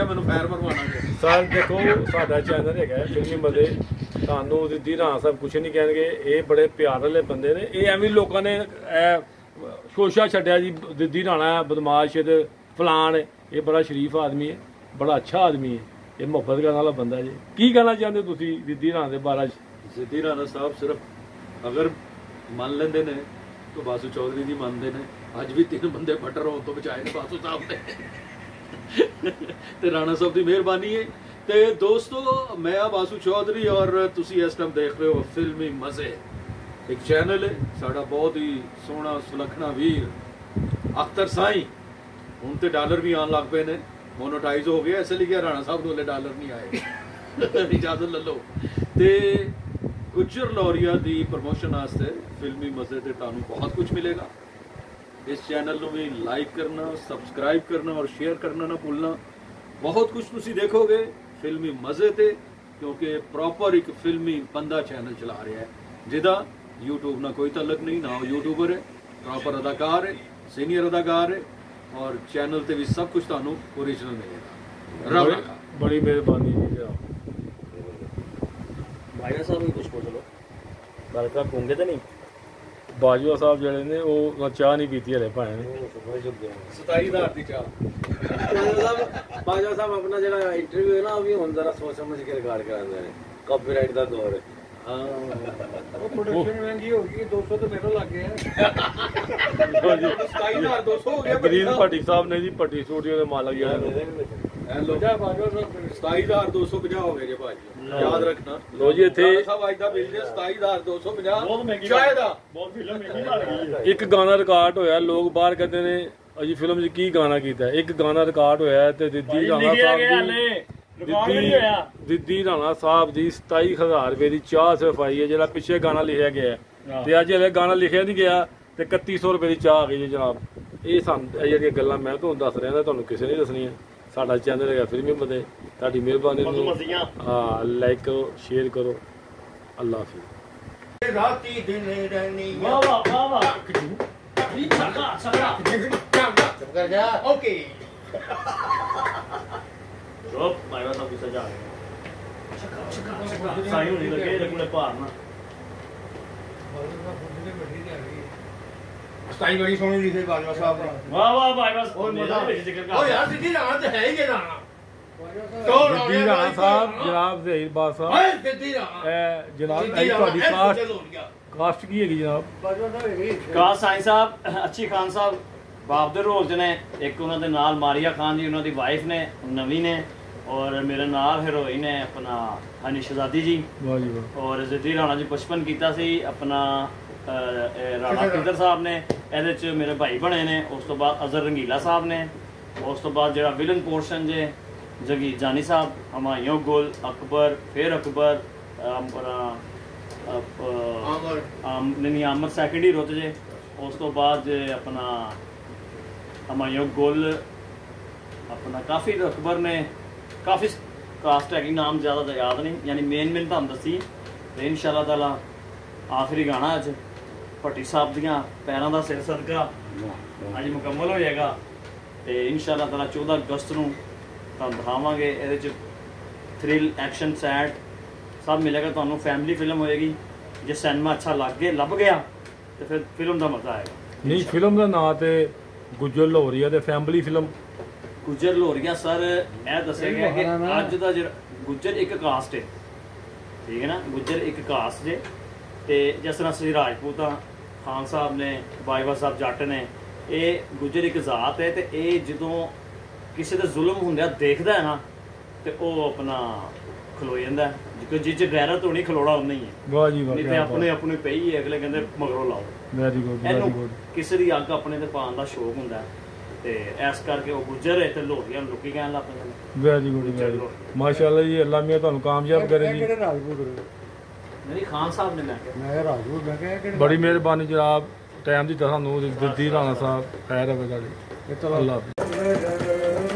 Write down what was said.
क्या मैंने फैर मरवाना है सर देखो साडा चैनल है फिल्मी मजे ਤੁਹਾਨੂੰ ਦਿੱਦੀ ਰਾਂ ਸਭ ਕੁਛ ਨਹੀਂ ਕਹਿਣਗੇ ਇਹ ਬੜੇ ਪਿਆਰ ਵਾਲੇ ਬੰਦੇ ਨੇ ਇਹ ਐਵੇਂ ਲੋਕਾਂ ਨੇ ਸ਼ੋਸ਼ਾ ਛੱਡਿਆ ਜੀ ਦਿੱਦੀ ਰਾਣਾ ਬਦਮਾਸ਼ ਤੇ ਫਲਾਣ ਇਹ ਬੜਾ ਸ਼ਰੀਫ ਆਦਮੀ ਹੈ ਬੜਾ ਅੱਛਾ ਆਦਮੀ ਹੈ ਇਹ ਮੁਹੱਬਤ ਕਰਨ ਵਾਲਾ ਬੰਦਾ ਜੀ ਕੀ ਕਹਿਣਾ ਚਾਹੁੰਦੇ ਤੁਸੀਂ ਦਿੱਦੀ ਰਾਣਾ ਦੇ ਬਾਰੇ ਦਿੱਦੀ ਰਾਣਾ ਸਾਹਿਬ ਸਿਰਫ ਅਗਰ ਮੰਨ ਲੈਂਦੇ ਨੇ ਤਾਂ ਬਾਸੂ ਚੌਧਰੀ ਦੀ ਮੰਨਦੇ ਨੇ ਅੱਜ ਵੀ 3 ਬੰਦੇ ਫਟਰ ਹੋਣ ਤੋਂ ਬਚਾਏ ਨੇ ਬਾਸੂ ਸਾਹਿਬ ਨੇ ਤੇ ਰਾਣਾ ਸਾਹਿਬ ਦੀ ਮਿਹਰਬਾਨੀ ਹੈ ਤੇ ਦੋਸਤੋ मैं बासू चौधरी और तुसी इस टाइम देख रहे हो फिल्मी मजे एक चैनल है साड़ा बहुत ही सोहना सुलखना वीर अख्तर साई हुण ते डॉलर भी आन लग पे ने मोनोटाइज हो गया इसलिए क्या राणा साहब कोले डॉलर नहीं आए इजाजत ले लो ते गुज्जर लौरिया दी प्रमोशन वास्ते फिल्मी मजे ते तुहानू बहुत कुछ मिलेगा इस चैनल नू भी लाइक करना सबसक्राइब करना और शेयर करना ना भूलना बहुत कुछ तुसी देखोगे फिल्मी मजे ते क्योंकि प्रॉपर एक फिल्मी बंदा चैनल चला रहा है जिदा यूट्यूब ना कोई तलक नहीं ना यूट्यूबर है प्रॉपर अदाकार है सीनियर अदाकार है और चैनल ते भी सब कुछ तुहानू ओरिजिनल मिलेगा रब रखा बड़ी मेहरबानी जी भाईजा साहब भी कुछ बोलो बल्कि घूमते तो नहीं बाजवा साहब जड़े ने वो चाह नहीं पीती हले भाई ने 27000 दी चाह बाजवा साहब अपना जरा इंटरव्यू है ना अभी हुन जरा सोच समझ के रिकॉर्ड करांदे ने कॉपीराइट दा दौर है हां वो प्रोडक्शन महंगी होगी 200 तो मेरे लग गए हैं 27200 हो गया ग्रीन भट्टी साहब ने जी भट्टी स्टूडियो के मालिक यार हेलो जा बाजवा साहब 27250 हो गए जी भाई याद रखना लो जी इथे साहब आज दा बिल जे 27250 बहुत महंगी चाहे दा बहुत फिल्म महंगी लग गई है एक गाना रिकॉर्ड होया लोग बाहर कहते ने अजी फिल्म च की गाना कीता एक गाना रिकॉर्ड होया ते दिद्दी राणा साहब दिद्दी राणा साहब दी 27000 रुपए दी चाह सिर्फ आई है जेड़ा पिछे गाना लिखा गया है ते अज हले गाना लिखिया नहीं गया ते 3100 रुपए दी चाह आ गई है जनाब ये सन जेहड़ियां गल्लां मैं तुहानू दस रहा तुहानू किसी ने दसनियां साडा चैनल है फिल्मी मजे तुहाडी मेहरबानी हाँ लाइक करो शेयर करो अल्लाह हाफिज़ राती दिन रहनी वाह वाह वाह वाह छक्का छक्का चुप कर जा ओके रोप भाईजा साहब गुस्सा जा छक्का छक्का छक्का साई होने लगे रगुले पार ना स्टाइल बड़ी सोहनी लिखे बाजवा साहब ने वाह वाह भाईजा ओ यार सिद्धि राणा तो है ही ये राणा दिद्दी राणा साहब जनाब ज़हीर बाद साहब सिद्धि राणा जनाब ਤੁਹਾਡੀ ਕਾਸਟ ਕੀ ਹੈਗੀ ਜਨਾਬ ਕਾਸਟ ਸਾਈਂ ਸਾਹਿਬ ਅੱਛੀ ਖਾਨ ਸਾਹਿਬ ਬਾਪ ਦੇ ਰੋਲ 'ਚ ਨੇ ਇੱਕ ਉਹਨਾਂ ਦੇ ਨਾਲ ਮਾਰੀਆ ਖਾਨ ਜੀ ਉਹਨਾਂ ਦੀ ਵਾਈਫ ਨੇ ਨਵੀਂ ਨੇ और मेरे नाल हीरोइन है अपना हनी शहजादी जी और जिद्दी राणा जी बचपन कीता सी अपना राणा किंदर साहब ने ਇਹਦੇ 'ਚ ਮੇਰੇ भाई बने ने उस तो बाद अजहर रंगीला साहब ने उस तो बाद ਜਿਹੜਾ विलन पोर्शन जे जगी जानी साहब हमायूं गुल अकबर फिर अकबर नहीं आमर सैकेंड हीरो जे उस तो बाद अपना हमायूं गुल अपना काफ़ी अकबर ने काफ़ी कास्ट है नाम ज़्यादा याद नहीं यानी मेन तुम दसी तो इंशाअल्लाह ताला आखिरी गाना अज भट्टी साहब दियां पैरों का सिर सदका अज मुकम्मल हो जाएगा तो इंशाअल्लाह ताला 14 अगस्त को तुम दिखावांगे ये थ्रिल एक्शन सैड सब मिलेगा तुहानू फैमिली फिल्म होएगी जे सिनेमा अच्छा लग गया तो फिर फिल्म का मजा आएगा नहीं फिल्म का नाम तो गुज्जर लौरिया ते family film Gujjar Lauriya sir यह दसिया गया कि अज का जो गुज्जर एक कास्ट है ठीक है ना गुज्जर एक कास्ट जे तो जिस तरह असं राजपूत हाँ खान साहब ने बाजवा साहब जट ने ये गुज्जर एक जात है तो ये जो किसी का जुल्म होंगे देखता है ना तो वह अपना खलो जाता है जिस गैरत होनी खलोड़ा उन्ना ही है अपने अपने पई है अगले कहते मगरों लाओ किसी की अग अपने पाने का शौक होंगे ते इस करके वो गुज्जर है तो लोरिया लोकी कहन लग पैंदे वेरी गुड माशाअल्लाह जी अल्लाह मियां तुहानू कामयाब करे जी मेरी खान साहब ने मैं राजपूत मैं कह बड़ी मेहरबानी जनाब टाइम दी तुहानू दिद्दी राणा साहब खैर है तुहाडी अल्लाह हाफिज़